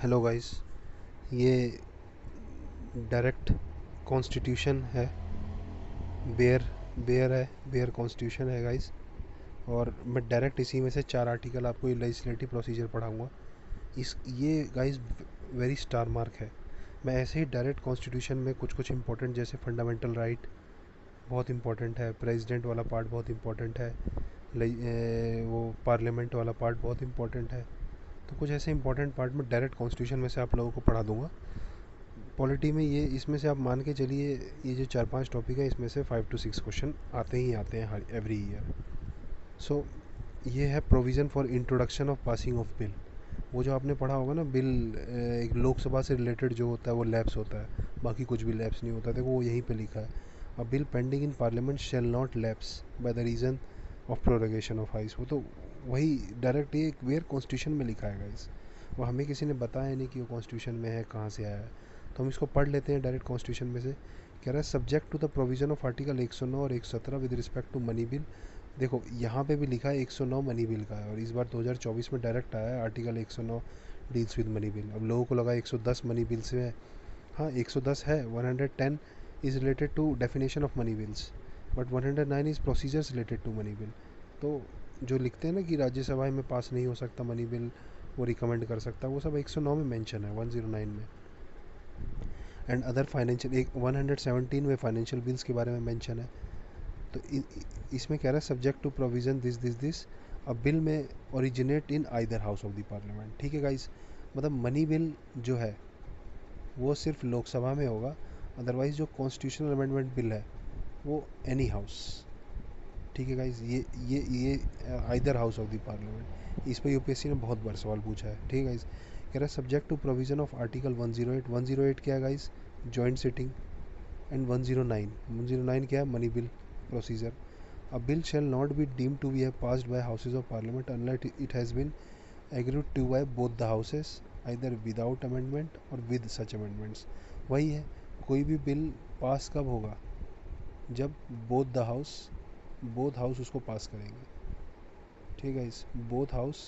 Hello guys, ये direct constitution है। Bear bear है, बेयर कॉन्स्टिट्यूशन है गाइस। और मैं डायरेक्ट इसी में से 4 आर्टिकल आपको ये लेजिस्लेटिव प्रोसीजर पढ़ाऊँगा। इस ये गाइस वेरी स्टार मार्क है। मैं ऐसे ही डायरेक्ट कॉन्स्टिट्यूशन में कुछ कुछ इंपॉर्टेंट, जैसे फंडामेंटल राइट बहुत इंपॉर्टेंट है, प्रेसिडेंट वाला पार्ट बहुत इंपॉर्टेंट है, वो पार्लियामेंट वाला पार्ट बहुत इंपॉर्टेंट है। तो कुछ ऐसे इंपॉर्टेंट पार्ट में डायरेक्ट कॉन्स्टिट्यूशन में से आप लोगों को पढ़ा दूंगा। पॉलिटी में ये इसमें से आप मान के चलिए, ये जो 4-5 टॉपिक है इसमें से 5 to 6 क्वेश्चन आते ही आते हैं हर एवरी ईयर। सो ये है provision for introduction of passing of bill. वो जो आपने पढ़ा होगा ना, बिल एक लोकसभा से रिलेटेड जो होता है वो लैप्स होता है, बाकी कुछ भी लैप्स नहीं होता। देखो वो यहीं पे लिखा है, a bill pending in parliament shall not lapse by the reason of prorogation of houses. वो तो वही डायरेक्ट ये वेयर कॉन्स्टिट्यूशन में लिखा है गाइस। वो हमें किसी ने बताया नहीं कि वो कॉन्स्टिट्यूशन में है, कहाँ से आया है। तो हम इसको पढ़ लेते हैं डायरेक्ट कॉन्स्टिट्यूशन में से। कह रहा है subject to the provision of article 109 और 117 with respect to money bill. देखो यहाँ पे भी लिखा है 109 मनी बिल का है, और इस बार 2024 में डायरेक्ट आया है article 109 deals with money bill. अब लोगों को लगा 110 मनी बिल से है। हाँ 110 है, 110 is related to definition of money bills, but 109 is procedures related to money bill. तो जो लिखते हैं ना कि राज्यसभा में पास नहीं हो सकता मनी बिल, वो रिकमेंड कर सकता, वो सब 109 में मेंशन है, 109 में। एंड अदर फाइनेंशियल, एक 117 में फाइनेंशियल बिल्स के बारे में मेंशन है। तो इसमें कह रहा है subject to provision this this this, अब बिल में originate in either house of the parliament. ठीक है गाइस, मतलब मनी बिल जो है वो सिर्फ लोकसभा में होगा, अदरवाइज़ जो कॉन्स्टिट्यूशनल अमेंडमेंट बिल है वो एनी हाउस। ठीक है गाइस, ये either house of the parliament. इस पर यूपीएससी ने बहुत बार सवाल पूछा है। ठीक है गाइस, कह रहा है subject to provision of article 108। 108 क्या है गाइस? Joint sitting. एंड 109 क्या है? Money bill procedure. A bill shall not be deemed to be have passed by houses of parliament unless it has been agreed to by both the houses, either without amendment or with such amendments। वही है, कोई भी bill pass कब होगा? जब both house उसको पास करेंगे। ठीक है, इस बोथ हाउस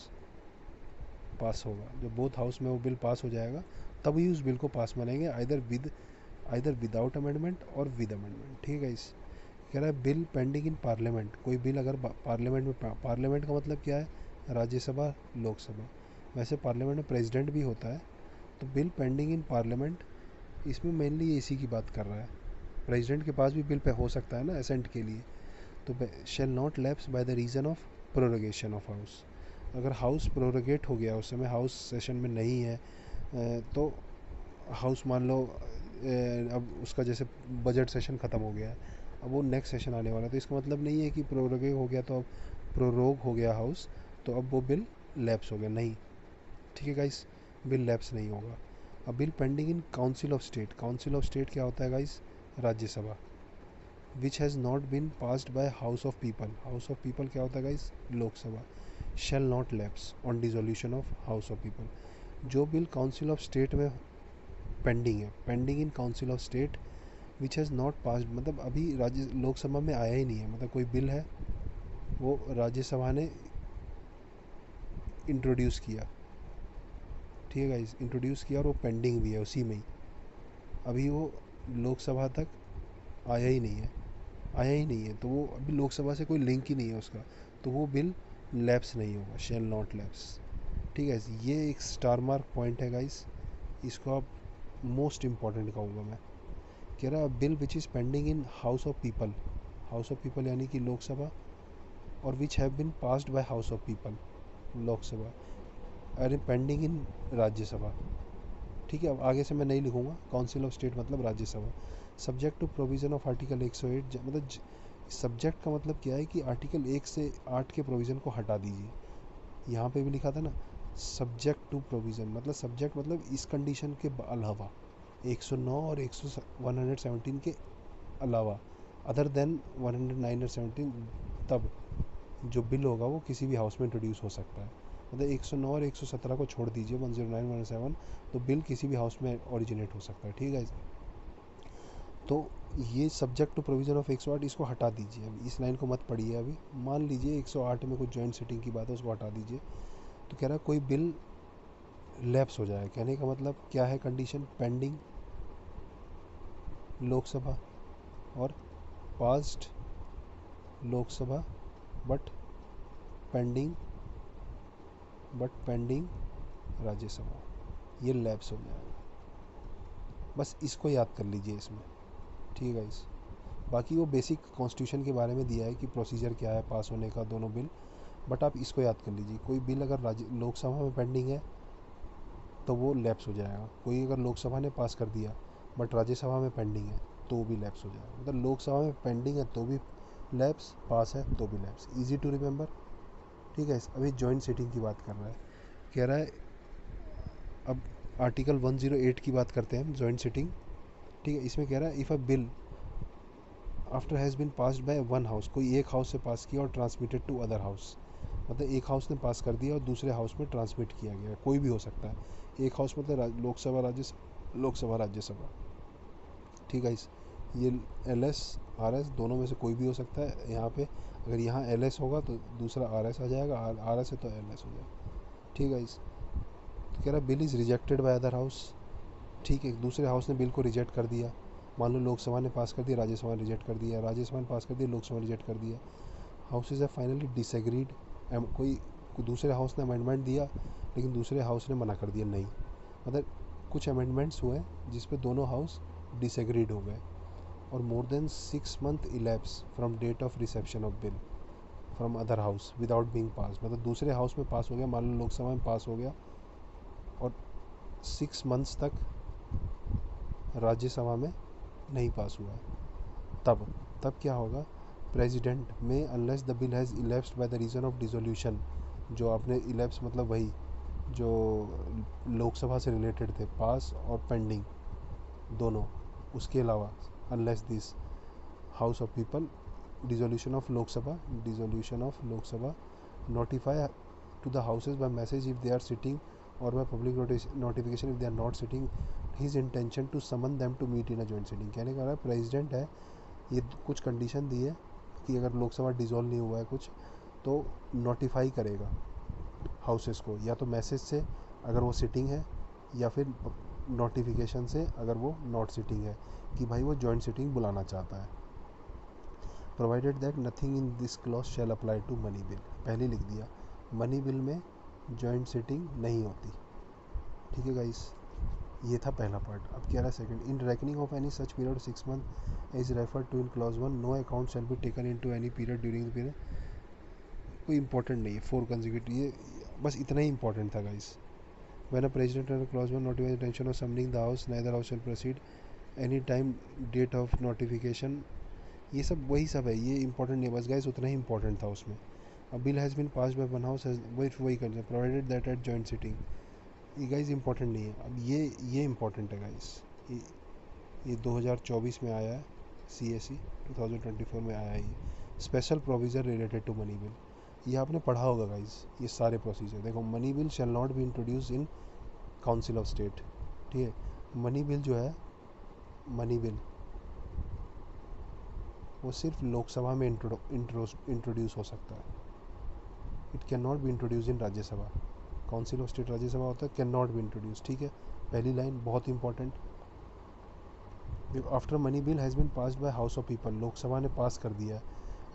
पास होगा, जब बोथ हाउस में वो बिल पास हो जाएगा तभी उस बिल को पास मानेंगे, आइदर विदाउट अमेंडमेंट और विद अमेंडमेंट। ठीक है, इस कह रहा है बिल पेंडिंग इन पार्लियामेंट। कोई बिल अगर पार्लियामेंट में, पार्लियामेंट का मतलब क्या है? राज्यसभा, लोकसभा। वैसे पार्लियामेंट में प्रेसिडेंट भी होता है। तो बिल पेंडिंग इन पार्लियामेंट, इसमें मेनली ये इसी की बात कर रहा है। प्रेसिडेंट के पास भी बिल पे हो सकता है ना असेंट के लिए। तो shell not lapse by the reason of prorogation of house. अगर हाउस प्रोरोगेट हो गया, उस समय हाउस सेशन में नहीं है, तो हाउस मान लो अब उसका जैसे बजट सेशन ख़त्म हो गया है, अब वो नेक्स्ट सेशन आने वाला है, तो इसका मतलब नहीं है कि प्रोरोगे हो गया तो अब प्रोरोग हो गया हाउस तो अब वो बिल लैप्स हो गया, नहीं। ठीक है गाइस, बिल लैप्स नहीं होगा। अब bill pending in council of state. Council of state क्या होता है guys? Rajya Sabha. Which has not been passed by house of people. House of people क्या होता है guys? Lok Sabha. Shell not lapse on dissolution of house of people. जो bill council of state में pending है, pending in council of state which has not passed, मतलब अभी राज्य लोकसभा में आया ही नहीं है, मतलब कोई बिल है वो राज्यसभा ने इंट्रोड्यूस किया। ठीक है गाइस, इंट्रोड्यूस किया और वो पेंडिंग भी है उसी में ही, अभी वो लोकसभा तक आया ही नहीं है, आया ही नहीं है, तो वो अभी लोकसभा से कोई लिंक ही नहीं है उसका, तो वो बिल लैप्स नहीं होगा, शेल नॉट लैप्स। ठीक है, ये एक स्टार मार्क पॉइंट है गाइस, इसको आप मोस्ट इम्पॉर्टेंट कहूँगा मैं। कह रहा bill which is pending in house of people. House of people यानी कि लोकसभा, और which have been passed by house of People, Lok Sabha, अरे पेंडिंग इन राज्यसभा। ठीक है, अब आगे से मैं नहीं लिखूंगा, काउंसिल ऑफ स्टेट मतलब Rajya Sabha. Subject to provision of article 108, मतलब सब्जेक्ट का मतलब क्या है कि आर्टिकल 1 से 8 के प्रोविज़न को हटा दीजिए। यहाँ पे भी लिखा था ना सब्जेक्ट टू प्रोविज़न, मतलब सब्जेक्ट मतलब इस कंडीशन के अलावा, 109 और 117 के अलावा, अदर देन 109 और 17, तब जो बिल होगा वो किसी भी हाउस में इंट्रोड्यूस हो सकता है। मतलब 109 और 117 को छोड़ दीजिए, 109 107, तो बिल किसी भी हाउस में ओरिजिनेट हो सकता है। ठीक है, तो ये सब्जेक्ट टू प्रोविज़न ऑफ 108 इसको हटा दीजिए, अभी इस लाइन को मत पढ़िए। अभी मान लीजिए 108 में कुछ जॉइंट सिटिंग की बात है, उसको हटा दीजिए। तो कह रहा है कोई बिल लैप्स हो जाएगा। कहने का मतलब क्या है कंडीशन? पेंडिंग लोकसभा और past Lok Sabha but pending Rajya Sabha, ये लैप्स हो जाएगा। बस इसको याद कर लीजिए इसमें, ठीक है गाइस। बाकी वो बेसिक कॉन्स्टिट्यूशन के बारे में दिया है कि प्रोसीजर क्या है पास होने का दोनों बिल, बट आप इसको याद कर लीजिए। कोई बिल अगर लोकसभा में पेंडिंग है तो वो लैप्स हो जाएगा। कोई अगर लोकसभा ने पास कर दिया बट राज्यसभा में पेंडिंग है तो भी लैप्स हो जाएगा। मतलब लोकसभा में पेंडिंग है तो भी लैप्स, पास है तो भी लैप्स। इजी टू रिमेंबर, ठीक है। अभी जॉइंट सिटिंग की बात कर रहा है, कह रहा है अब आर्टिकल 108 की बात करते हैं हम, जॉइंट सिटिंग, ठीक है। इसमें कह रहा है if a bill after has been passed by one house, कोई एक हाउस से पास किया और ट्रांसमिटेड टू अदर हाउस, मतलब एक हाउस ने पास कर दिया और दूसरे हाउस में ट्रांसमिट किया गया, कोई भी हो सकता है। एक हाउस मतलब लोकसभा राज्यसभा, ठीक है। इस ये एल एस आर एस दोनों में से कोई भी हो सकता है। यहाँ पे अगर यहाँ एल एस होगा तो दूसरा आर एस आ जाएगा, आर एस है तो एल एस हो जाएगा, ठीक है। इस तो कह रहा bill is rejected by other house, ठीक है। दूसरे हाउस ने बिल को रिजेक्ट कर दिया, मान लो लोकसभा ने पास कर दिया, राज्यसभा ने रिजेक्ट कर दिया, राज्यसभा ने पास कर दिया, लोकसभा ने रिजेक्ट कर दिया। हाउसेज है फाइनली डिसएग्रीड, कोई दूसरे हाउस ने अमेंडमेंट दिया लेकिन दूसरे हाउस ने मना कर दिया नहीं, मतलब कुछ अमेंडमेंट्स हुए जिस पे दोनों हाउस डिसएग्रीड हो गए। और more than 6 months elapse from date of reception of bill from other house without being pass, मतलब दूसरे हाउस में पास हो गया, मान लो लोकसभा में पास हो गया और 6 months तक राज्यसभा में नहीं पास हुआ है, तब क्या होगा? प्रेसिडेंट में unless the bill has elapsed bye the reason of dissolution, जो आपने इलेप्स मतलब वही जो लोकसभा से रिलेटेड थे, पास और पेंडिंग दोनों, उसके अलावा unless this house of people dissolution of Lok Sabha notify to the houses by message if they are sitting और by public notification if they are not sitting his intention to summon them to meet in a joint sitting. कहने का है president है, ये कुछ condition दी है कि अगर लोकसभा डिसॉल्व नहीं हुआ है कुछ तो नोटिफाई करेगा हाउसेस को, या तो मैसेज से अगर वो सिटिंग है या फिर नोटिफिकेशन से अगर वो नॉट सिटिंग है कि भाई वो जॉइंट सिटिंग बुलाना चाहता है। Provided that nothing in this clause shall apply to money bill, पहले लिख दिया मनी बिल में जॉइंट सिटिंग नहीं होती, ठीक है गाइस। ये था पहला पार्ट। अब क्या रहा second? In reckoning of any such period 6 months is referred to in clause 1, no account shall be taken into any period during the period, कोई इंपॉर्टेंट नहीं है, 4 कंजिक्यूटिव, ये बस इतना ही इंपॉर्टेंट था guys. When a president under clause 1 notifies intention of summoning the house neither house shall proceed any time date of notification, ये सब वही सब है, ये इंपॉर्टेंट नहीं है बस गाइस, उतना ही इंपॉर्टेंट था उसमें। अब bill has been passed by one house, वही कर provided that at joint sitting, ये गाइस इंपॉर्टेंट नहीं है। अब ये इंपॉर्टेंट है गाइस, ये 2024 में आया है, CSE 2024 में आया है ये special provision related to money bill. ये आपने पढ़ा होगा गाइस, ये सारे प्रोसीजर देखो। Money bill shall not be introduce in council of state, ठीक है। मनी बिल जो है, मनी बिल वो सिर्फ लोकसभा में इंट्रोड्यूस हो सकता है, it can not be introduce in Rajya Sabha. Council of state Rajya Sabha होता है, कैन नॉट बी इंट्रोड्यूस, ठीक है। पहली लाइन बहुत important, after money bill has been passed by house of People, Lok Sabha ने पास कर दिया है,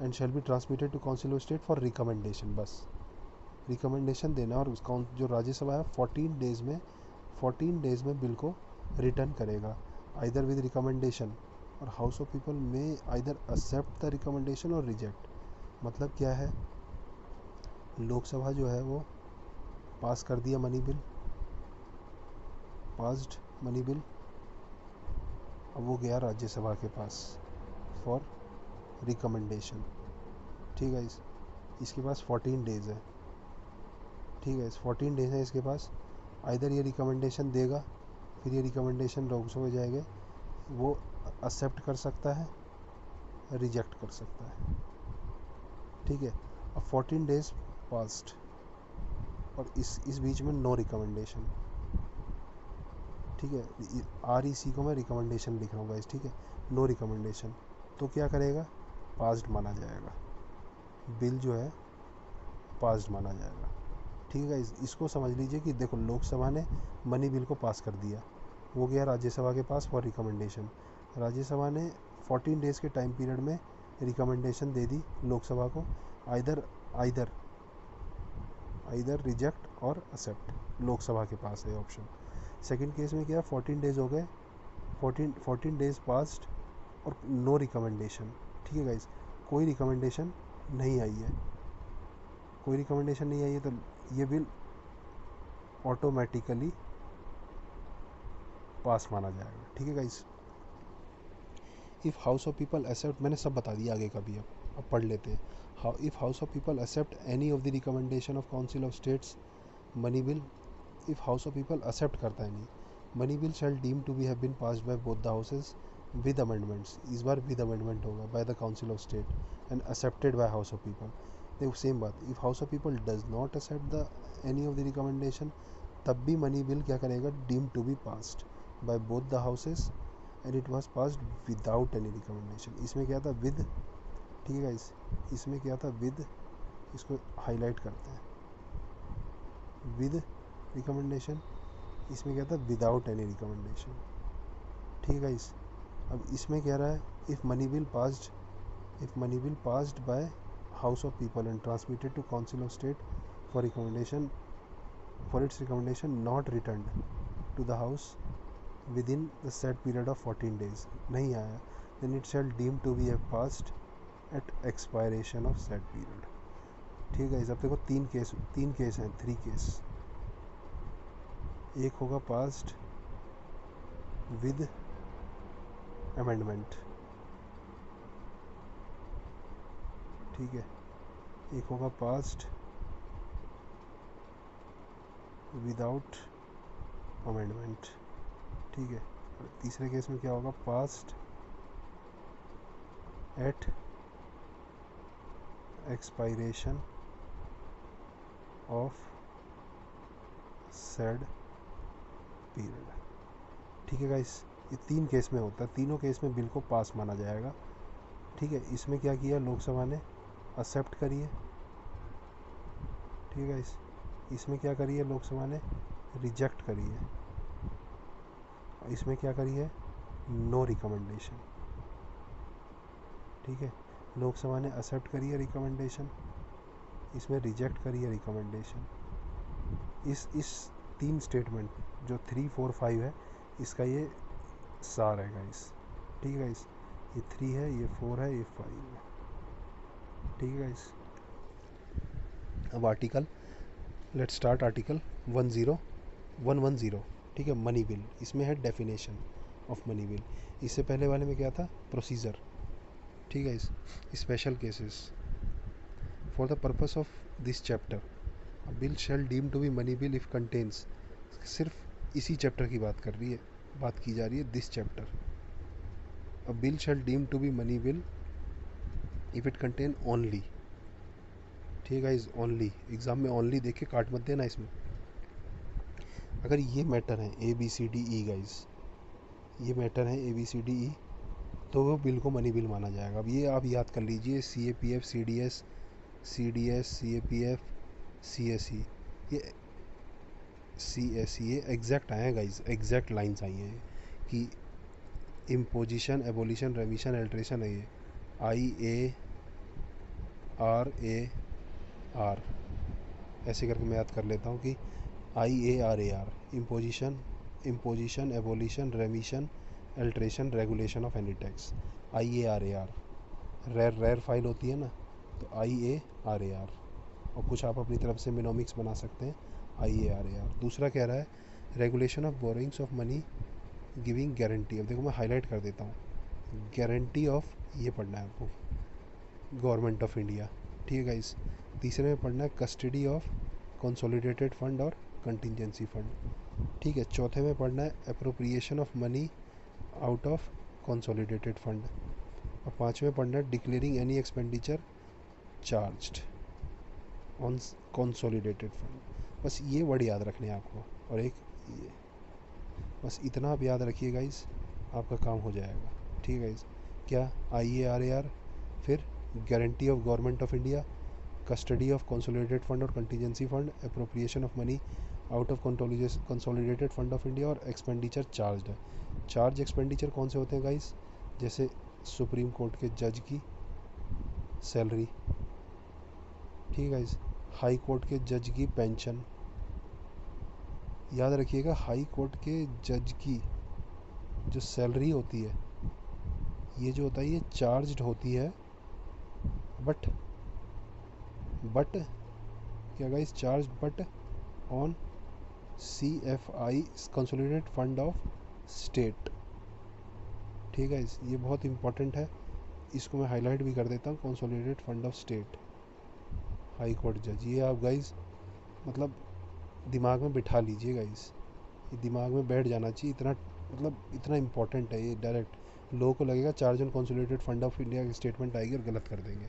and shall be transmitted to council of state for recommendation, बस रिकमेंडेशन देना। और उसका जो राज्यसभा है 14 डेज़ में बिल को रिटर्न करेगा आइदर विद रिकमेंडेशन, और हाउस ऑफ पीपल में आइदर एक्सेप्ट द रिकमेंडेशन और रिजेक्ट। मतलब क्या है, लोकसभा जो है वो पास कर दिया money bill, passed money bill, अब वो गया राज्यसभा के पास फॉर रिकमेंडेशन, ठीक है। इसके पास 14 डेज़ है, ठीक है। इस 14 डेज़ है इसके पास, आइदर ये रिकमेंडेशन देगा, फिर ये रिकमेंडेशन लोकसभा हो जाएगा, वो एक्सेप्ट कर सकता है, रिजेक्ट कर सकता है, ठीक है। अब 14 डेज़ पास्ट और इस बीच में नो रिकमेंडेशन, ठीक है। REC को मैं रिकमेंडेशन लिख रहा हूँ गाइस, ठीक है। नो रिकमेंडेशन तो क्या करेगा, पास्ड माना जाएगा, बिल जो है पास्ड माना जाएगा, ठीक है गाइस, इसको समझ लीजिए कि देखो लोकसभा ने मनी बिल को पास कर दिया, वो गया राज्यसभा के पास फॉर रिकमेंडेशन। राज्यसभा ने 14 डेज़ के टाइम पीरियड में रिकमेंडेशन दे दी लोकसभा को, आइदर आइदर आइदर रिजेक्ट और एक्सेप्ट, लोकसभा के पास है ऑप्शन। सेकंड केस में क्या, 14 डेज़ हो गए, 14 डेज़ पास्ड और नो रिकमेंडेशन। ठीक है गाइस, कोई रिकमेंडेशन नहीं आई है, कोई रिकमेंडेशन नहीं आई है, तो ये बिल ऑटोमेटिकली पास माना जाएगा। ठीक है guys, if house of people accept, मैंने सब बता दिया आगे का भी, अब पढ़ लेते हैं। If house of people accept any of the recommendation of council of states money bill, if house of people accept करता है नहीं, money bill shall deem to be have been passed by both the houses with amendments, इस बार with amendment होगा, by the council of state and accepted by house of people. देखो same बात, if house of people does not accept the any of the recommendation, तब भी money bill क्या करेगा, deem to be passed by both the houses and it was passed without any recommendation. इसमें क्या था, with. ठीक है गाइस, इसमें क्या था, विद, इसको हाईलाइट करते हैं, विद रिकमेंडेशन, इसमें क्या था, विदाउट एनी रिकमेंडेशन। ठीक है गाइस, अब इसमें कह रहा है if money bill passed by house of people and transmitted to council of state for recommendation, for its recommendation not returned to the house within the set period of 14 days, नहीं आया, then it shall deem to be have passed at expiration of set period. ठीक है, अब देखो तीन case हैं, 3 case. एक होगा पास्ड विद अमेंडमेंट, ठीक है, एक होगा पास्ड विदाउट अमेंडमेंट। ठीक है, और तीसरे केस में क्या होगा, passed at expiration of said period. ठीक है गाइस, ये 3 केस में होता है, तीनों केस में बिल को पास माना जाएगा। ठीक है, इसमें क्या किया लोकसभा ने, एक्सेप्ट करिए। ठीक है गाइस, इसमें क्या करिए लोकसभा ने, रिजेक्ट करिए। इसमें क्या करिए, नो रिकमेंडेशन। ठीक है, लोकसभा ने एक्सेप्ट करिए रिकमेंडेशन, इसमें रिजेक्ट करिए रिकमेंडेशन। इस 3 स्टेटमेंट जो 3, 4, 5 है, इसका ये सार है गाइस। ठीक है गाइस, ये 3 है, ये 4 है, ये 5 है। ठीक है गाइस, अब आर्टिकल, लेट्स स्टार्ट आर्टिकल 10110। ठीक है, मनी बिल, इसमें है डेफिनेशन ऑफ मनी बिल। इससे पहले वाले में क्या था, प्रोसीजर। ठीक है, इस special cases for the purpose of this chapter bill shall deem to be money bill if contains, सिर्फ इसी चैप्टर की बात की जा रही है, this chapter. A bill shall deem to be money bill if it contain only. ठीक है, इज ओनली, एग्जाम में ओनली देख के काट मत देना इसमें। अगर ये मैटर है ABCDE गाइस, ये मैटर है ABCDE, तो वो बिल को मनी बिल माना जाएगा। अब ये आप याद कर लीजिए, CAPF, CDS, CAPF, CSE, ये CSE, ये एग्जैक्ट आए हैं गाइस, एग्जैक्ट लाइंस आई हैं कि इम्पोजिशन, एबोलिशन, रेमिशन, अल्ट्रेशन है, ये IARAR, ऐसे करके मैं याद कर लेता हूँ कि IARAR, imposition, abolition, रेमिशन, alteration, regulation of any tax, IARAR। रेर फाइल होती है ना, तो IARAR, और कुछ आप अपनी तरफ से मिनोमिक्स बना सकते हैं, IARAR। दूसरा कह रहा है regulation of borrowings of money giving guarantee. अब देखो मैं हाईलाइट कर देता हूँ, गारंटी ऑफ, ये पढ़ना है आपको, गवर्नमेंट ऑफ इंडिया। ठीक है गाइस, तीसरे में पढ़ना है कस्टडी ऑफ कंसोलिडेटेड फंड और कंटिजेंसी फंड। ठीक है, चौथे में पढ़ना है appropriation of money out of consolidated fund, और पाँचवें में पढ़ना है declaring any expenditure charged on consolidated fund. बस ये वर्ड याद रखने हैं आपको, और एक ये, बस इतना आप याद रखिए गाइस, आपका काम हो जाएगा। ठीक है गाइस, क्या IARAR, फिर guarantee of government of India, custody of consolidated fund और contingency fund, appropriation of money out of consolidated fund of India और expenditure charged है. चार्ज एक्सपेंडिचर कौन से होते हैं गाइस? जैसे सुप्रीम कोर्ट के जज की सैलरी, ठीक है गाइस, हाई कोर्ट के जज की पेंशन. याद रखिएगा, हाई कोर्ट के जज की जो सैलरी होती है, ये जो होता है ये चार्ज्ड होती है, बट क्या guys, charge but on CFI consolidated fund of state. ठीक है, ये बहुत इंपॉर्टेंट है, इसको मैं हाईलाइट भी कर देता हूँ. Consolidated fund of state, high court जज, ये आप गाइस मतलब दिमाग में बिठा लीजिए गाइस, ये दिमाग में बैठ जाना चाहिए. इतना मतलब इतना इंपॉर्टेंट है ये. डायरेक्ट लोगों को लगेगा charge on consolidated fund of India की स्टेटमेंट आएगी और गलत कर देंगे.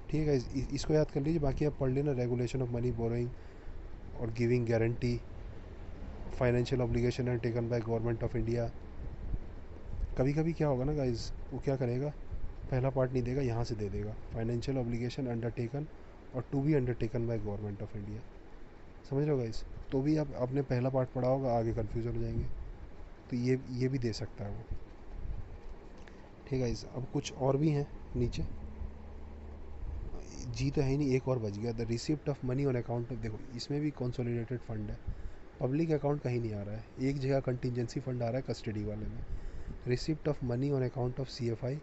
ठीक है, इसको याद कर लीजिए. बाकी आप पढ़ लेना, रेगुलेशन ऑफ मनी बोरोइंग और giving guarantee, financial obligation and taken by government of India. कभी कभी क्या होगा ना गाइस, वो क्या करेगा, पहला पार्ट नहीं देगा, यहाँ से दे देगा financial obligation undertaken or to be undertaken by government of India. समझ रहे हो गाइस? तो भी आप आपने पहला पार्ट पढ़ा होगा, आगे कन्फ्यूज़ हो जाएंगे. तो ये भी दे सकता है वो. ठीक है, अब कुछ और भी हैं नीचे. जी तो है ही नहीं, एक और बच गया, the receipt of money on account of. देखो इसमें भी कंसोलिडेटेड फंड है, पब्लिक अकाउंट कहीं नहीं आ रहा है, एक जगह कंटिजेंसी फंड आ रहा है कस्टडी वाले में. Receipt of money on account of CFI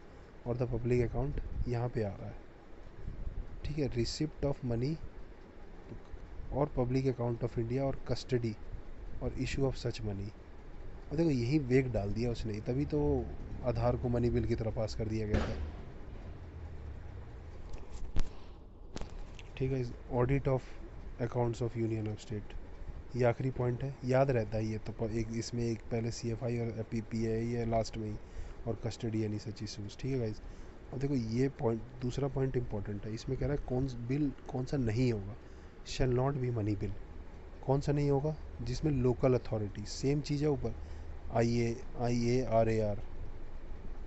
और द पब्लिक अकाउंट यहाँ पे आ रहा है. ठीक है, रिसिप्ट ऑफ मनी और पब्लिक अकाउंट ऑफ इंडिया और कस्टडी और इशू ऑफ सच मनी. और देखो यही वेग डाल दिया उसने, तभी तो आधार को मनी बिल की तरह पास कर दिया गया था. ठीक है, audit of accounts of union of state, ये आखिरी पॉइंट है, याद रहता है ये तो. एक इसमें एक पहले CFI और PPA है लास्ट में ही, और कस्टडी एनी सच इशूज़. ठीक है गाइस, और देखो ये पॉइंट, दूसरा पॉइंट इंपॉर्टेंट है. इसमें कह रहा है कौन बिल कौन सा नहीं होगा, शैल नॉट बी मनी बिल. कौन सा नहीं होगा? जिसमें लोकल अथॉरिटी, सेम चीज़ है ऊपर, IARAR.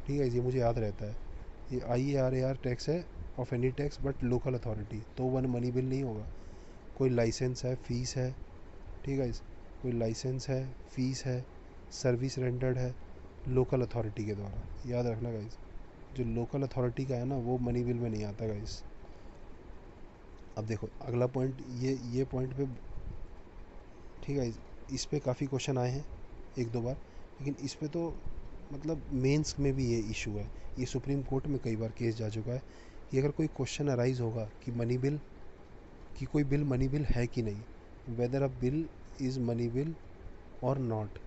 ठीक है, ये मुझे याद रहता है, ये IARAR टैक्स है of any tax but local authority, तो वन मनी बिल नहीं होगा. कोई लाइसेंस है, फीस है, ठीक है, कोई लाइसेंस है, फीस है, सर्विस रेंडर्ड है लोकल अथॉरिटी के द्वारा. याद रखना गाइस, जो लोकल अथॉरिटी का है ना, वो मनी बिल में नहीं आता गाइस. अब देखो अगला पॉइंट, ये पॉइंट पे, ठीक है, इस पे काफ़ी क्वेश्चन आए हैं एक दो बार, लेकिन इस पे तो मतलब मेंस में भी ये इशू है. ये सुप्रीम कोर्ट में कई बार केस जा चुका है कि अगर कोई क्वेश्चन अराइज होगा कि मनी बिल, कि कोई बिल मनी बिल है कि नहीं, weather a bill is money bill और नॉट,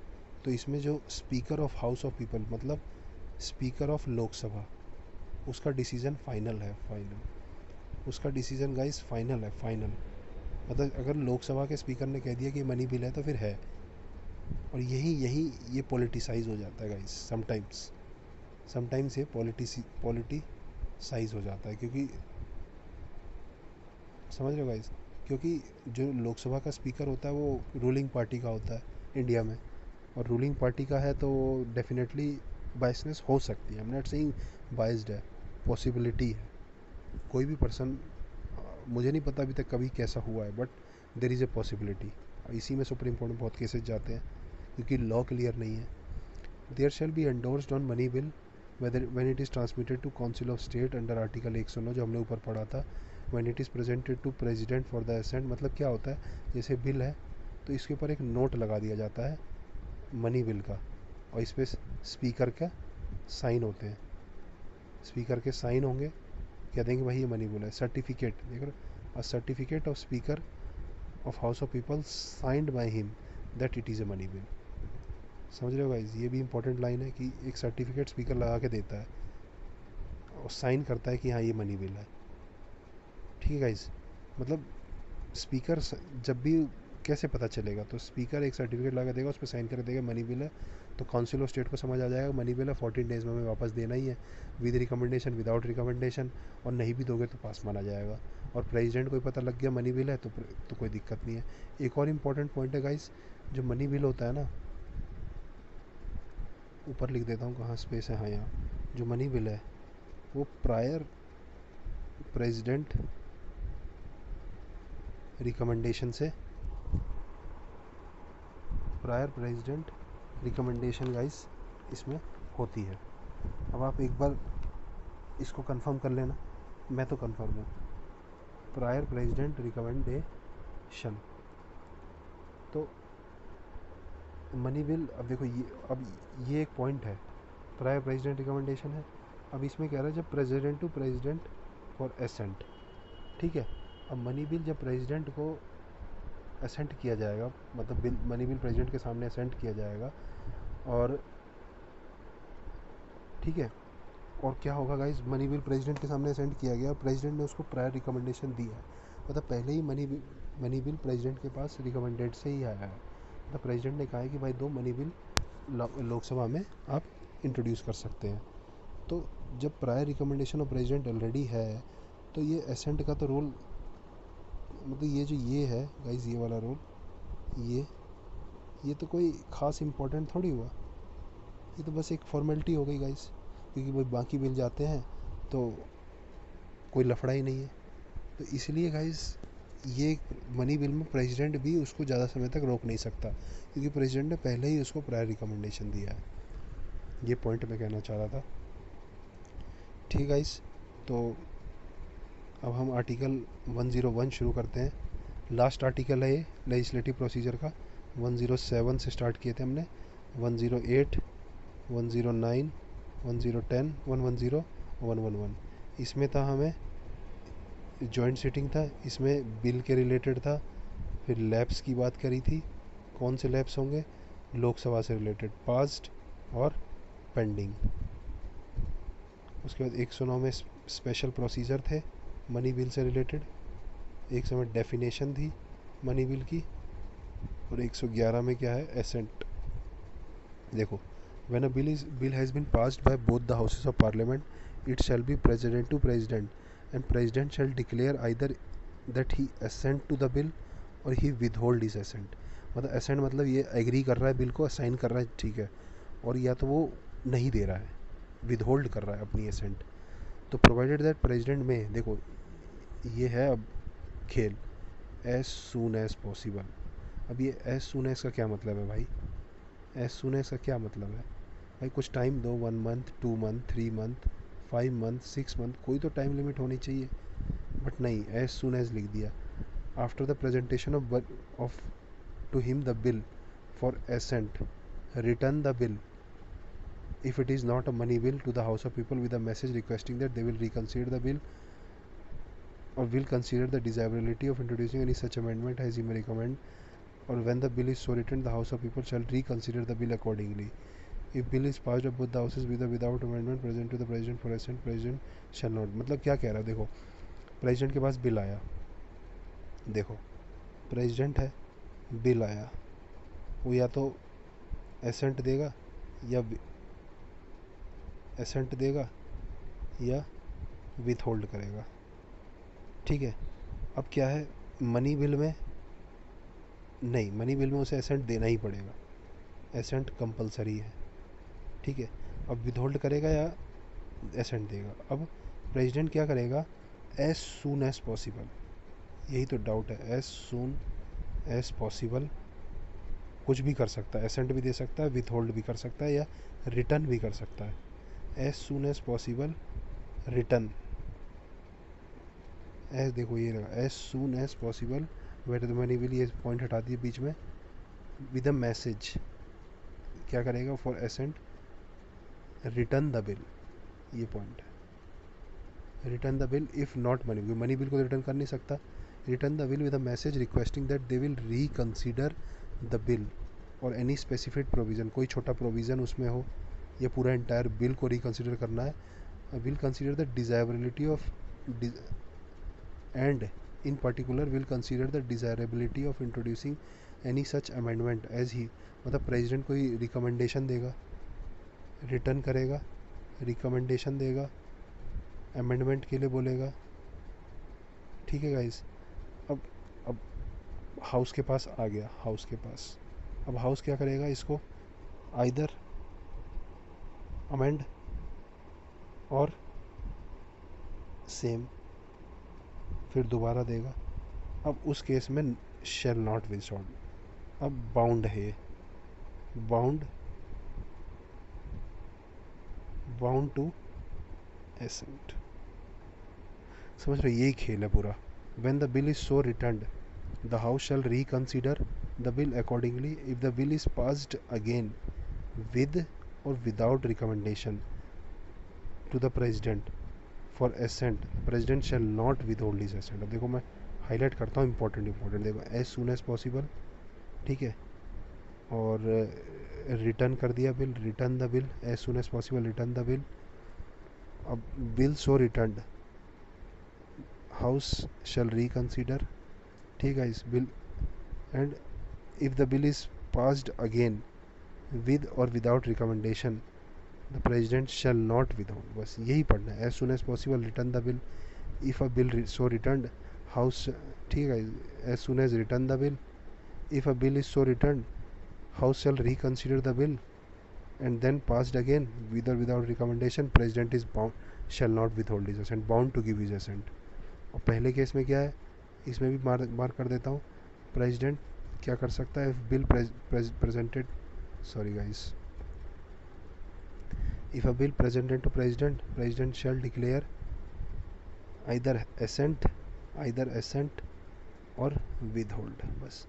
तो इसमें जो speaker of house of people, मतलब स्पीकर ऑफ लोकसभा, उसका डिसीज़न फाइनल है. उसका डिसीज़न गाइस फाइनल है, फाइनल. मतलब अगर लोकसभा के स्पीकर ने कह दिया कि मनी बिल है तो फिर है. और यही ये पॉलिटिसाइज हो जाता है गाइस. समटाइम्स ये पॉलिटिसाइज हो जाता है, क्योंकि समझ रहे हो गाइस, क्योंकि जो लोकसभा का स्पीकर होता है वो रूलिंग पार्टी का होता है इंडिया में, और रूलिंग पार्टी का है तो डेफिनेटली बायसनेस हो सकती है. I am not saying biased है, पॉसिबिलिटी है. कोई भी पर्सन, मुझे नहीं पता अभी तक कभी कैसा हुआ है, but there is a possibility. इसी में सुप्रीम कोर्ट में बहुत केसेस जाते हैं क्योंकि लॉ क्लियर नहीं है. There shall be endorsed on money bill whether when it is transmitted to council of state under article 109, जो हमने ऊपर पढ़ा था. When it is presented to president for the assent, मतलब क्या होता है, जैसे बिल है तो इसके ऊपर एक नोट लगा दिया जाता है मनी बिल का, और इस पर स्पीकर का साइन होते हैं. स्पीकर के साइन होंगे, कह देंगे भाई ये मनी बिल है. सर्टिफिकेट देखो, a certificate of speaker of house of people signed by him that it is a money bill. समझ रहे हो गाइस, ये भी इंपॉर्टेंट लाइन है कि एक सर्टिफिकेट स्पीकर लगा के देता है और साइन करता है कि हाँ ये मनी बिल है. ठीक है गाइस, मतलब स्पीकर जब भी, कैसे पता चलेगा, तो स्पीकर एक सर्टिफिकेट लगा देगा, उस पर साइन कर देगा मनी बिल है, तो काउंसिल ऑफ स्टेट को समझ आ जाएगा मनी बिल है, 14 डेज़ में हमें वापस देना ही है, विद रिकमेंडेशन, विदाउट रिकमेंडेशन, और नहीं भी दोगे तो पास माना जाएगा. और प्रेसिडेंट को पता लग गया मनी बिल है तो कोई दिक्कत नहीं है. एक और इम्पॉर्टेंट पॉइंट है गाइस, जो मनी बिल होता है ना, ऊपर लिख देता हूँ कहाँ स्पेस है, हाँ यहाँ, जो मनी बिल है वो प्रायर प्रेसिडेंट रिकमेंडेशन से, प्रायर प्रेसिडेंट रिकमेंडेशन गाइस इसमें होती है। अब आप एक बार इसको कंफर्म कर लेना, मैं तो कंफर्म हूँ, प्रायर प्रेसिडेंट रिकमेंडेशन। तो मनी बिल, अब देखो ये एक पॉइंट है, प्रायर प्रेसिडेंट रिकमेंडेशन है। अब इसमें कह रहा है जब president to president for assent, ठीक है। अब मनी बिल जब प्रेसिडेंट को असेंट किया जाएगा, मतलब बिल मनी बिल प्रेसिडेंट के सामने असेंट किया जाएगा, और ठीक है, और क्या होगा गाइस, मनी बिल प्रेसिडेंट के सामने असेंट किया गया, प्रेसिडेंट ने उसको प्रायर रिकमेंडेशन दिया है, मतलब पहले ही मनी बिल प्रेसिडेंट के पास रिकमेंडेड से ही आया है, मतलब प्रेसिडेंट ने कहा है कि भाई दो मनी बिल लोकसभा में आप इंट्रोड्यूस कर सकते हैं। तो जब prior recommendation of president already है, तो ये असेंट का तो रोल, मतलब ये जो ये है गाइस, ये वाला रोल, ये तो कोई ख़ास इम्पोर्टेंट थोड़ी हुआ, ये तो बस एक फॉर्मेलिटी हो गई गाइस, क्योंकि भाई बाकी बिल जाते हैं तो कोई लफड़ा ही नहीं है। तो इसलिए गाइस ये मनी बिल में प्रेसिडेंट भी उसको ज़्यादा समय तक रोक नहीं सकता, क्योंकि प्रेसिडेंट ने पहले ही उसको प्रायर रिकमेंडेशन दिया है। ये पॉइंट मैं कहना चाह रहा था, ठीक गाइस। तो अब हम आर्टिकल 101 शुरू करते हैं। लास्ट आर्टिकल है ये लेजिस्लेटिव प्रोसीजर का। 107 से स्टार्ट किए थे हमने, 108, 109, 1010, 110, 111। इसमें था हमें जॉइंट सिटिंग था, इसमें बिल के रिलेटेड था। फिर लैब्स की बात करी थी, कौन से लैब्स होंगे, लोकसभा से रिलेटेड, पास्ड और पेंडिंग। उसके बाद 109 में स्पेशल प्रोसीजर थे मनी बिल से रिलेटेड, 100 में डेफिनेशन थी मनी बिल की, और 111 में क्या है, एसेंट। देखो, when a bill has been passed by both the houses of parliament, it shall be president to president, and president shall declare either that he assent to the bill or he withhold his assent. मतलब assent मतलब ये agree कर रहा है bill को, sign कर रहा है, ठीक है, और या तो वो नहीं दे रहा है, विदहोल्ड कर रहा है अपनी असेंट। तो प्रोवाइडेड दैट प्रेसिडेंट में, देखो ये है अब खेल, एज सून एज पॉसिबल। अब ये एज सून एज का क्या मतलब है भाई, एज सून एज का क्या मतलब है भाई, कुछ टाइम दो, 1 month, 2 month, 3 month, 5 month, 6 month, कोई तो टाइम लिमिट होनी चाहिए, बट नहीं, एज सून एज लिख दिया। After the presentation of to him the bill for assent, return the bill if it is not a money bill to the House of People with a message requesting that they will reconsider the bill or will consider the desirability of introducing any such amendment as he may recommend, or when the bill is so written the House of People shall reconsider the bill accordingly. If bill is passed of both the houses with or without amendment present to the president for assent, president shall not। मतलब क्या कह रहा है, देखो president के पास bill आया, देखो president है, बिल आया, वो या तो एसेंट देगा या एसेंट देगा या विथहोल्ड करेगा, ठीक है। अब क्या है, मनी बिल में नहीं, मनी बिल में उसे एसेंट देना ही पड़ेगा, एसेंट कंपलसरी है, ठीक है। अब विथहोल्ड करेगा या एसेंट देगा। अब प्रेसिडेंट क्या करेगा, एज सून एज पॉसिबल, यही तो डाउट है, एज सून एज पॉसिबल कुछ भी कर सकता है, एसेंट भी दे सकता है, विथहोल्ड भी कर सकता है, या रिटर्न भी कर सकता है। As soon as possible return, as देखो ये लगा, as soon as possible wait the money bill, ये पॉइंट हटा दिए बीच में, विद अ मैसेज क्या करेगा, for assent return the bill, ये पॉइंट है, return the bill if not money bill, money bill को रिटर्न कर नहीं सकता, return the bill with a message requesting that they will reconsider the bill or any specific provision, कोई छोटा provision उसमें हो, ये पूरा इंटायर बिल को रिकन्सिडर करना है। Will consider the desirability of and in particular will consider the desirability of introducing any such amendment as he, मतलब प्रेसिडेंट कोई रिकमेंडेशन देगा, रिटर्न करेगा, रिकमेंडेशन देगा, अमेंडमेंट के लिए बोलेगा, ठीक है गाइस। अब हाउस के पास आ गया, हाउस के पास, अब हाउस क्या करेगा, इसको आइदर अमेंड और सेम, फिर दोबारा देगा, अब उस केस में शैल नॉट विथड्रॉन। अब बाउंड है, बाउंड बाउंड टू एसेंट। समझ रहे, यही खेल है पूरा। When the bill is so returned the house shall reconsider the bill accordingly if the bill is passed again with or without recommendation to the president for assent, president shall not withhold his assent. अब देखो मैं highlight करता हूँ important important, देखो as soon as possible, ठीक है, और return कर दिया bill, return the bill as soon as possible, return the bill. अब bill so returned house shall reconsider, ठीक है इस bill, and if the bill is passed again with or without recommendation the president shall not withhold. बस यही पढ़ना है, as soon as possible, return the bill, if a bill so returned house, ठीक है, as soon as return the bill, if a bill is so returned house shall reconsider the bill and then passed again with or without recommendation president is bound shall not withhold his assent bound to give his assent। और पहले case में क्या है, इसमें भी मार कर देता हूँ, प्रेसिडेंट क्या कर सकता है, bill presented, sorry guys, if a bill presented to president, president shall declare either assent, either assent or withhold। बस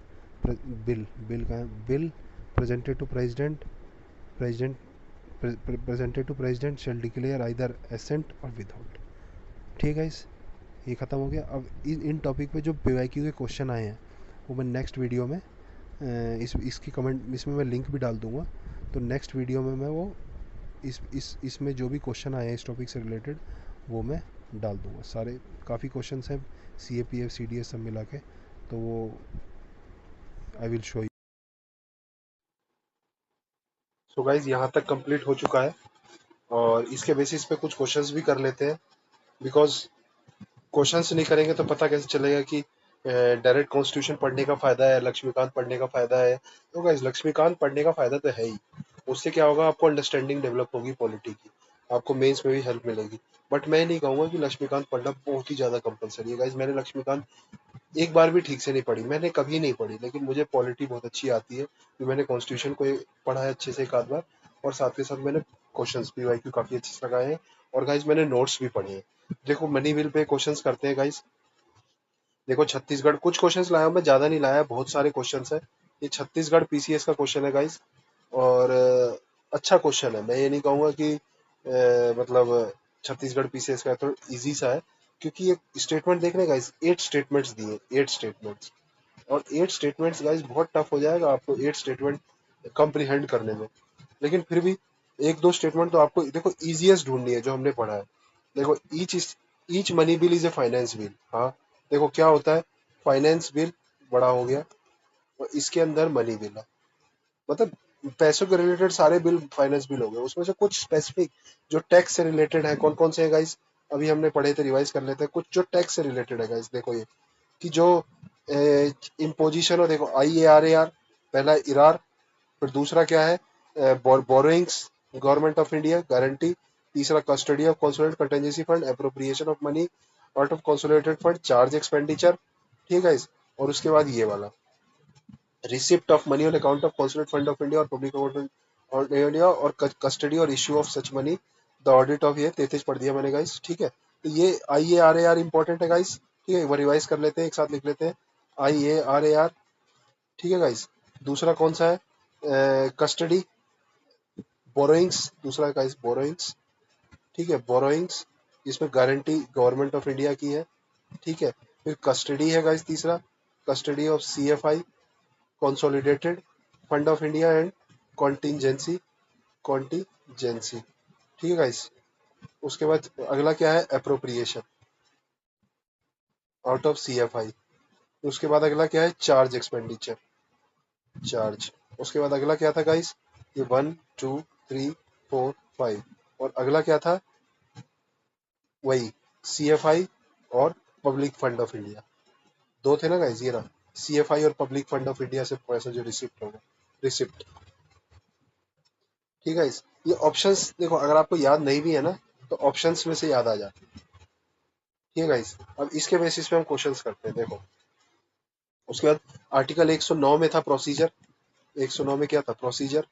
बिल, बिल का bill presented to president, president presented to president shall declare either assent or withhold. ठीक है, इस ये ख़त्म हो गया। अब इन टॉपिक पे जो पीवाईक्यू के क्वेश्चन आए हैं वो मैं नेक्स्ट वीडियो में इसकी कमेंट इसमें मैं लिंक भी डाल दूँगा, तो नेक्स्ट वीडियो में मैं वो इसमें जो भी क्वेश्चन आए हैं इस टॉपिक से रिलेटेड वो मैं डाल दूँगा। सारे काफ़ी क्वेश्चन हैं CAPF CDS सब मिला के, तो वो I will show you. So guys यहाँ तक कंप्लीट हो चुका है और इसके बेसिस पे कुछ क्वेश्चंस भी कर लेते हैं, बिकॉज क्वेश्चंस नहीं करेंगे तो पता कैसे चलेगा कि डायरेक्ट कॉन्स्टिट्यूशन पढ़ने का फायदा है, लक्ष्मीकांत पढ़ने का फायदा है। तो गाइज लक्ष्मीकांत पढ़ने का फायदा तो है ही, उससे क्या होगा, आपको अंडरस्टैंडिंग डेवलप होगी पॉलिटी की, आपको मेंस में भी हेल्प मिलेगी। बट मैं नहीं कहूँगा कि लक्ष्मीकांत पढ़ना बहुत ही ज़्यादा कंपलसरी है। गाइज मैंने लक्ष्मीकांत एक बार भी ठीक से नहीं पढ़ी, मैंने कभी नहीं पढ़ी, लेकिन मुझे पॉलिटी बहुत अच्छी आती है कि मैंने कॉन्स्टिट्यूशन को पढ़ा है अच्छे से एक आध बार, और साथ के साथ मैंने क्वेश्चंस PYQ काफी अच्छे से लगाए हैं, और गाइज मैंने नोट्स भी पढ़े हैं। देखो मनी बिल पे क्वेश्चंस करते हैं गाइज। देखो छत्तीसगढ़, कुछ क्वेश्चंस लाया हूं मैं, ज्यादा नहीं लाया, बहुत सारे क्वेश्चंस है। ये छत्तीसगढ़ PCS का क्वेश्चन है गाइज, और अच्छा क्वेश्चन है। मैं ये नहीं कहूंगा कि मतलब छत्तीसगढ़ PCS का तो इजी सा है, क्योंकि ये स्टेटमेंट देख रहे हैं गाइज, 8 स्टेटमेंट्स दिए, 8 स्टेटमेंट्स, और 8 स्टेटमेंट्स गाइज बहुत टफ हो जाएगा आपको 8 स्टेटमेंट कॉम्प्रिहेंड करने में। लेकिन फिर भी एक दो स्टेटमेंट तो आपको, देखो इजीएस्ट ढूंढनी है जो हमने पढ़ा है। देखो each money bill is a finance bill. हाँ, देखो क्या होता है, फाइनेंस बिल बड़ा हो गया और इसके अंदर मनी बिल है, मतलब पैसों के रिलेटेड सारे बिल फाइनेंस बिल हो गए। उसमें से कुछ स्पेसिफिक जो टैक्स से रिलेटेड है, कौन कौन से हैं गाइस, अभी हमने पढ़े थे, रिवाइज कर लेते हैं। कुछ जो टैक्स से रिलेटेड है गाइस, देखो ये कि जो इम्पोजिशन हो, देखो IARAR, पहला इरार, फिर दूसरा क्या है, borrowings, government of India, guarantee, तीसरा custody of consolidated contingency fund, appropriation of money out of consolidated fund, charge expenditure, ठीक है। और उसके बाद ये वाला receipt of money on account of consolidated fund of India और पब्लिक अकाउंट ऑफ इंडिया, और कस्टडी और issue of such money, the audit of, ये 33 पढ़ दिया मैंने गाइस, ठीक है। तो ये IARAR इंपॉर्टेंट है गाइस, ठीक है, वो रिवाइज कर लेते हैं, एक साथ लिख लेते हैं IARAR, ठीक है गाइस। दूसरा कौन सा है, कस्टडी, बोरोइंग्स, दूसरा गाइस बोरोइंग्स, ठीक है, बोरोइंग्स, इसमें गारंटी गवर्नमेंट ऑफ इंडिया की है, ठीक है। फिर कस्टडी है गाइस तीसरा, custody of CFI, consolidated fund of India and contingency, contingency, ठीक है गाइस। उसके बाद अगला क्या है, अप्रोप्रिएशन आउट ऑफ CFI। उसके बाद अगला क्या है, चार्ज एक्सपेंडिचर, चार्ज। उसके बाद अगला क्या था गाइस, ये 1 2 3 4 5, और अगला क्या था, वही CFI और पब्लिक फंड ऑफ इंडिया, दो थे ना गाइस, ये ना CFI और पब्लिक फंड ऑफ इंडिया से पैसा जो रिसिप्ट होगा, रिसिप्ट, ठीक है। ये ऑप्शंस देखो, अगर आपको याद नहीं भी है ना तो ऑप्शंस में से याद आ जाते हैं, ठीक है गाइस। अब इसके बेसिस पे हम क्वेश्चंस करते हैं। देखो उसके बाद आर्टिकल 109 में था प्रोसीजर। 109 में क्या था प्रोसीजर,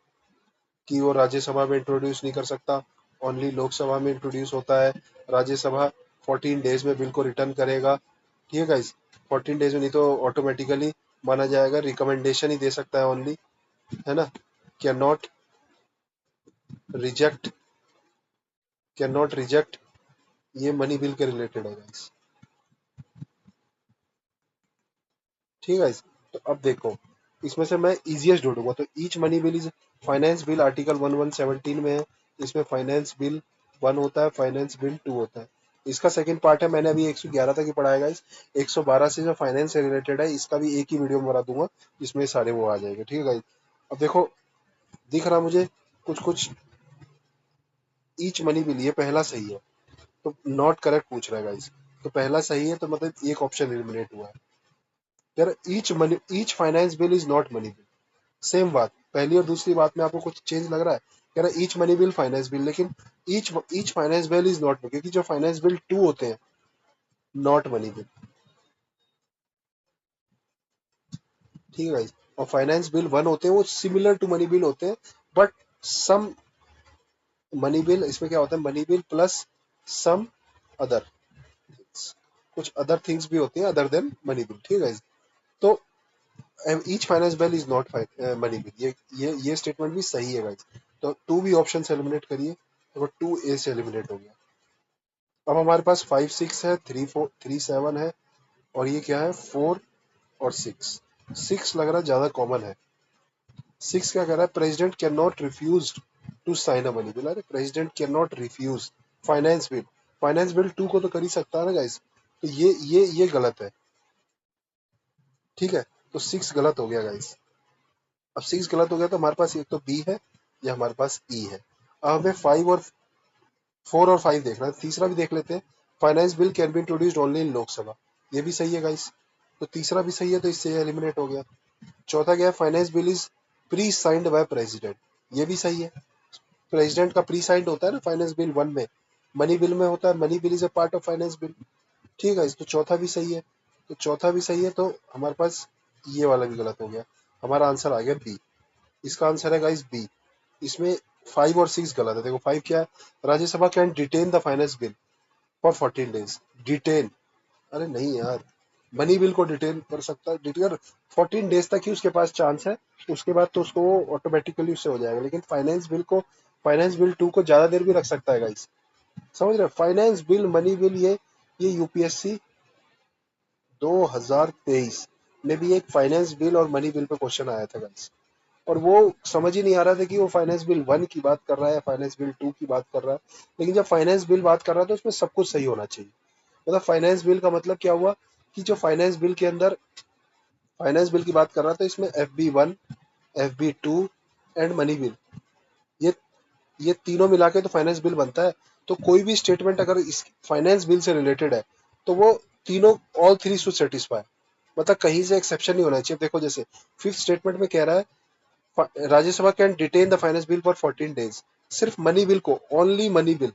कि वो राज्यसभा में इंट्रोड्यूस नहीं कर सकता, ओनली लोकसभा में इंट्रोड्यूस होता है। राज्यसभा 14 डेज में बिल को रिटर्न करेगा। ठीक है गाइस, 14 डेज में, नहीं तो ऑटोमेटिकली माना जाएगा, रिकमेंडेशन ही दे सकता है ओनली, है ना। Can not reject, can not reject, ये मनी बिल के रिलेटेड है गाइस। ठीक है गाइस, तो अब देखो इसमें से मैं इजीएस्ट ढूंढूंगा, तो each money bill is finance bill, article 1117 में है। इसमें फाइनेंस बिल 1 होता है, फाइनेंस बिल 2 होता है। इसका सेकंड पार्ट है, मैंने अभी 111 तक ही पढ़ाया गाइस। 112 से जो फाइनेंस से रिलेटेड है, इसका भी एक ही वीडियो में बना दूंगा, इसमें सारे वो आ जाएंगे। ठीक है गाइस, अब देखो दिख रहा मुझे कुछ कुछ, ईच मनी बिल ये पहला सही है, तो नॉट करेक्ट पूछ रहा है गाइस। तो पहला सही है, तो मतलब एक ऑप्शन एलिमिनेट हुआ है यार। Each finance bill is not money bill. Same बात, पहली और दूसरी बात में आपको कुछ चेंज लग रहा है, कह रहा है each money bill finance bill, लेकिन each finance bill is not, क्योंकि जो फाइनेंस बिल 2 होते हैं, नॉट मनी बिल। ठीक है गाइस, और फाइनेंस बिल 1 होते हैं, वो सिमिलर टू मनी बिल होते हैं, बट सम मनी बिल, इसमें क्या होता है, money bill plus some other, कुछ अदर थिंग्स भी होती हैं अदर देन मनी बिल। ठीक है गाइस, तो each finance bill is not money bill, ये स्टेटमेंट भी सही है गाइस। तो 2 भी ऑप्शन से एलिमिनेट करिए, तो 2 ए से एलिमिनेट हो गया। अब हमारे पास 5 6 है, 3 4 3 7 है, और ये क्या है 4 और 6। 6 लग रहा है ज्यादा कॉमन है। 6 क्या कह रहा है, president can not refuse to sign a money bill. अरे president can not refuse finance bill, finance bill 2 को तो कर ही सकता है ना गाइस। तो ये गलत है। ठीक है, तो 6 गलत हो गया गाइस। अब 6 गलत हो गया, तो हमारे पास एक तो बी है, या हमारे पास ई है। अब हमें 4 और 5 देखना है, तीसरा भी देख लेते हैं। Finance bill can be introduced only in Lok Sabha, ये भी सही है गाइस। तो तीसरा भी सही है, तो इससे एलिमिनेट हो गया। चौथा क्या है, finance bill is pre signed by president, ये भी सही है। प्रेसिडेंट का प्री साइंड होता है ना फाइनेंस बिल 1 में, मनी बिल में होता है, money bill is a part of finance bill. ठीक है, तो चौथा भी सही है। तो चौथा भी सही है, तो हमारे पास ये वाला भी गलत हो गया। हमारा आंसर आ गया बी। इसका आंसर है गाइस बी। इसमें 5 और 6 गलत है। देखो 5 क्या है, Rajya Sabha can detain the finance bill for 14 days. Detain, अरे नहीं यार, मनी बिल को डिटेन कर सकता है, डिटेन 14 डेज तक ही उसके पास चांस है, उसके बाद तो उसको वो ऑटोमेटिकली उससे हो जाएगा। लेकिन फाइनेंस बिल को, फाइनेंस बिल 2 को ज्यादा देर भी रख सकता है गाइस, समझ रहे हो। फाइनेंस बिल, मनी बिल, ये यूपीएससी 2023 में भी एक फाइनेंस बिल और मनी बिल पे क्वेश्चन आया था गाइस, और वो समझ ही नहीं आ रहा था कि वो फाइनेंस बिल 1 की बात कर रहा है या फाइनेंस बिल 2 की बात कर रहा है। लेकिन जब फाइनेंस बिल बात कर रहा है, तो उसमें सब कुछ सही होना चाहिए। मतलब फाइनेंस बिल का मतलब क्या हुआ, कि जो फाइनेंस बिल के अंदर, फाइनेंस बिल की बात कर रहा था, इसमें FB1, FB2 and money bill, ये ये तीनों मिला के तो फाइनेंस बिल बनता है। तो कोई भी स्टेटमेंट अगर इस फाइनेंस बिल से रिलेटेड है, तो वो तीनों, ऑल थ्री शुड सेटिस्फाई, मतलब कहीं से एक्सेप्शन नहीं होना चाहिए। देखो जैसे फिफ्थ स्टेटमेंट में कह रहा है, Rajya Sabha can detain the finance bill for 14 days, सिर्फ मनी बिल को, ओनली मनी बिल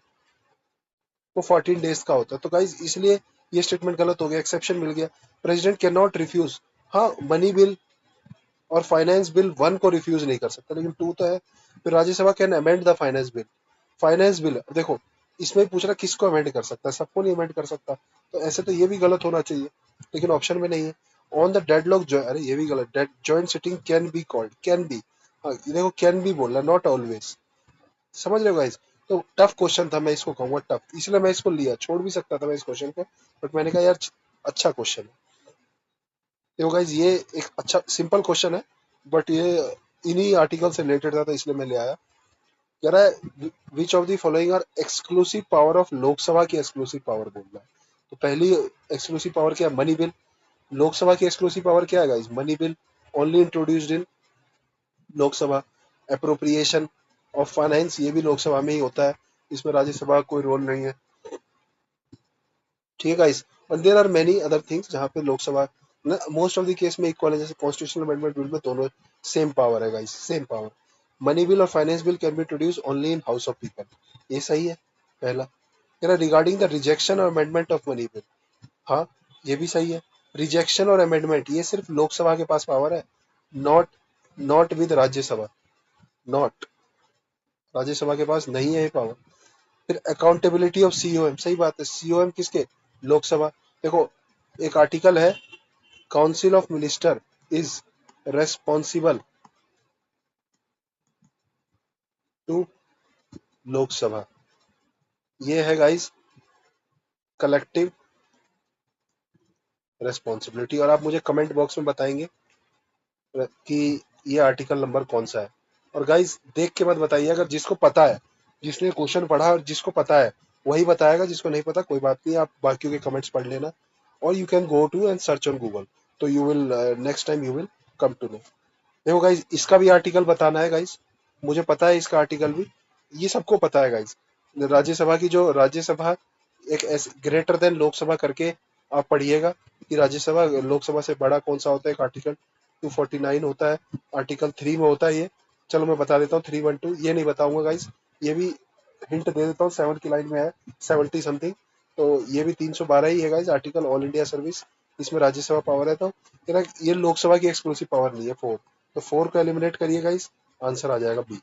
वो 14 डेज का होता है। तो गाइज इसलिए ये स्टेटमेंट गलत हो गया, एक्सेप्शन मिल गया। प्रेसिडेंट कैन नॉट रिफ्यूज, हाँ मनी बिल और फाइनेंस बिल 1 को रिफ्यूज नहीं कर सकता, लेकिन 2 तो है। फिर Rajya Sabha can amend the finance bill, finance bill देखो, इसमें पूछ रहा किसको अमेंड कर सकता है, सबको नहीं अमेंड कर सकता, तो ऐसे तो ये भी गलत होना चाहिए, लेकिन ऑप्शन में नहीं है। ऑन द डेडलॉक, अरे ये भी गलत, joint sitting can be called, can be, हाँ ये देखो कैन बी बोल रहा, नॉट ऑलवेज, समझ रहे हो गाइस। तो टफ क्वेश्चन था, मैं इसको कहूंगा टफ, इसलिए मैं इसको लिया, छोड़ भी सकता था मैं इस क्वेश्चन को, बट मैंने कहा यार अच्छा क्वेश्चन है। देखो गाइस, ये एक अच्छा सिंपल क्वेश्चन है, बट ये इन्हीं आर्टिकल से रिलेटेड था, तो इसलिए मैं ले आया। कह रहा है which of the following are exclusive power of Lok Sabha की एक्सक्लूसिव पावर बोल रहा है। तो पहली एक्सक्लूसिव पावर क्या है, मनी बिल। लोकसभा की एक्सक्लूसिव पावर क्या है guys, money bill, only introduced in Lok Sabha. Appropriation of finance, ये भी लोकसभा में ही होता है, इसमें राज्यसभा का कोई रोल नहीं है। ठीक है गाइस, और there are many other things जहाँ पे Lok Sabha, most of the case में इक्वल है, जैसे कॉन्स्टिट्यूशनल अमेंडमेंट बिल में दोनों सेम पावर है guys, same power. Money bill और finance bill can be introduce only in house of people, ये सही है पहला। रिगार्डिंग द रिजेक्शन और अमेंडमेंट ऑफ मनी बिल, हाँ ये भी सही है। रिजेक्शन और अमेंडमेंट ये सिर्फ लोकसभा के पास पावर है, not not with Rajya Sabha, not, Rajya Sabha के पास नहीं है ये पावर। फिर अकाउंटेबिलिटी ऑफ सीओएम, सही बात है, सीओएम किसके, लोकसभा। देखो एक आर्टिकल है, council of minister is responsible to Lok Sabha, ये है गाइस कलेक्टिव रेस्पॉन्सिबिलिटी। और आप मुझे कमेंट बॉक्स में बताएंगे कि ये आर्टिकल नंबर कौन सा है। और गाइस देख के मत बताइए, अगर जिसको पता है, जिसने क्वेश्चन पढ़ा और जिसको पता है वही बताएगा, जिसको नहीं पता कोई बात नहीं, आप बाकियों के कमेंट्स पढ़ लेना। और you can go to and search on Google, तो you will next time you will come to know. देखो गाइस इसका भी आर्टिकल बताना है गाइस, मुझे पता है इसका आर्टिकल भी, ये सबको पता है गाइस। राज्यसभा की जो राज्यसभा एक ग्रेटर देन लोकसभा करके आप पढ़िएगा कि राज्यसभा लोकसभा से बड़ा कौन सा होता है। एक आर्टिकल 249 होता है, आर्टिकल 3 में होता है ये। चलो मैं बता देता हूँ 312, ये नहीं बताऊंगा गाइस, ये भी हिंट दे देता हूँ, 7 की लाइन में है 70 समथिंग, तो ये भी 312 ही है guys, article all India service, इसमें राज्यसभा पावर है। तो ये लोकसभा की एक्सक्लूसिव पावर नहीं है 4, तो 4 को एलिमिनेट करिए गाइस, आंसर आ जाएगा बी।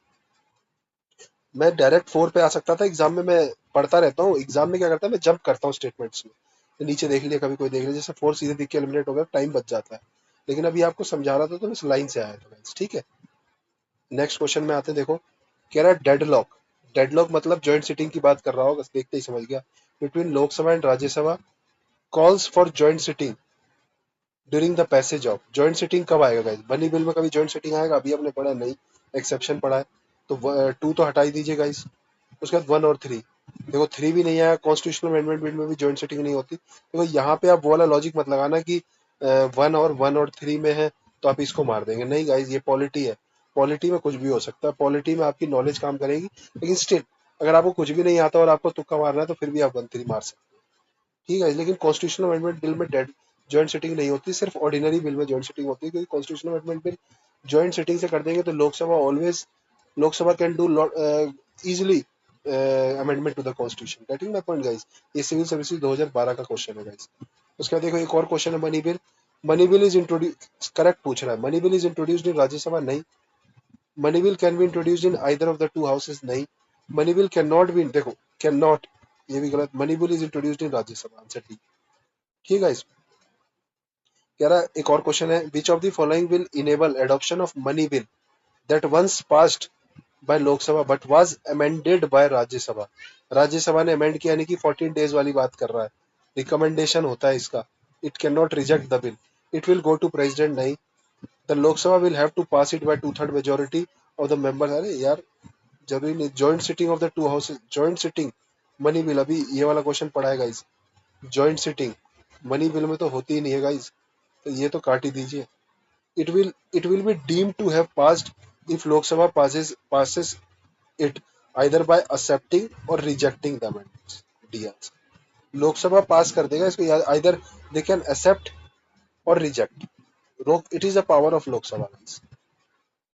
मैं डायरेक्ट 4 पे आ सकता था, एग्जाम में मैं पढ़ता रहता हूँ, एग्जाम में क्या करता है मैं जंप करता हूँ स्टेटमेंट्स में, तो नीचे देख लिया, कभी कोई देख लिया, जैसे 4 सीधे दिख के एलिमिनेट हो गया, टाइम बच जाता है। लेकिन अभी आपको समझा रहा था तो मैं इस लाइन से आया था गाइस, ठीक है। नेक्स्ट क्वेश्चन में आते हैं, देखो कह रहा है डेडलॉक, डेडलॉक मतलब जॉइंट सिटिंग की बात कर रहा होगा, देखते ही समझ गया, between Lok Sabha and Rajya Sabha calls for joint sitting during the passage of. Joint sitting कब आएगा गाइस, बनी बिल में कभी जॉइंट सिटिंग आएगा, अभी हमने पढ़ा नहीं, एक्सेप्शन पढ़ा है, तो 2 तो हटा ही दीजिए गाइस। उसके बाद 1 और 3, देखो 3 भी नहीं आया, कॉन्स्टिट्यूशनल अमेंडमेंट बिल में भी जॉइंट सिटिंग नहीं होती। देखो यहाँ पे आप वो वाला लॉजिक मत लगाना कि 1 और 3 में है तो आप इसको मार देंगे, नहीं गाइज, ये पॉलिटी है, पॉलिटी में कुछ भी हो सकता है, पॉलिटी में आपकी नॉलेज काम करेगी, लेकिन स्टिल अगर आपको कुछ भी नहीं आता और आपको तुक्का मारना है तो फिर भी आप 1-3 मार सकते हैं, ठीक है। लेकिन कॉन्स्टिट्यूशनल अमेंडमेंट बिल में डेड जॉइंट सिटिंग नहीं होती, सिर्फ ऑर्डिनरी बिल में जॉइंट सिटिंग होती है, क्योंकि constitutional amendment bill joint sitting से कर देंगे तो Lok Sabha always, Lok Sabha can do easily amendment to the constitution, getting my point guys. ये सिविल सर्विसेज 2012 का क्वेश्चन है गाइस। उसके बाद देखो एक और क्वेश्चन है, money bill, money bill is introduce, correct पूछ रहा है, money bill is introduced in Rajya Sabha, नहीं। Money bill can be introduced in either of the two houses, नहीं। Money bill can not be, देखो कैन नॉट, ये भी गलत, money bill is introduced in Rajya Sabha, answer ठीक, ठीक है गाइस। कह रहा है एक और क्वेश्चन है, which of the following will enable adoption of money bill that once passed by Lok Sabha but was amended by Rajya Sabha. Rajya Sabha ने अमेंड किया, यानी कि 14 डेज वाली बात कर रहा है, रिकमेंडेशन होता है इसका, it can not reject the bill, it will go to president, नहीं। The Lok Sabha will have to pass it by 2/3 majority of the members, अरे यार जरूरी नहीं, joint sitting of the two houses, joint sitting money bill, अभी ये वाला question पढ़ा है guys, joint sitting money bill में तो होती ही नहीं है गाइस, तो ये तो काट ही दीजिए। It will be deemed to have passed if Lok Sabha passes it either by accepting or rejecting the amendments. D answer. लोक सभा पास कर देगा इसको, either they can accept or reject. It is a power of लोक सभा guys.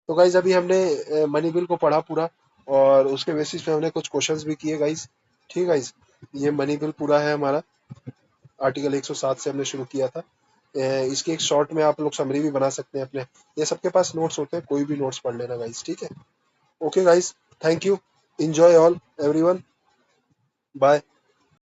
तो guys अभी हमने मनी बिल को पढ़ा पूरा, और उसके बेसिस पे हमने कुछ क्वेश्चंस भी किए गाइज, ठीक गाइज। ये मनी बिल पूरा है हमारा, आर्टिकल 107 से हमने शुरू किया था। इसकी एक शॉर्ट में आप लोग समरी भी बना सकते हैं अपने, ये सबके पास नोट्स होते हैं, कोई भी नोट्स पढ़ लेना गाइस, ठीक है। Okay guys, thank you, enjoy all everyone, bye.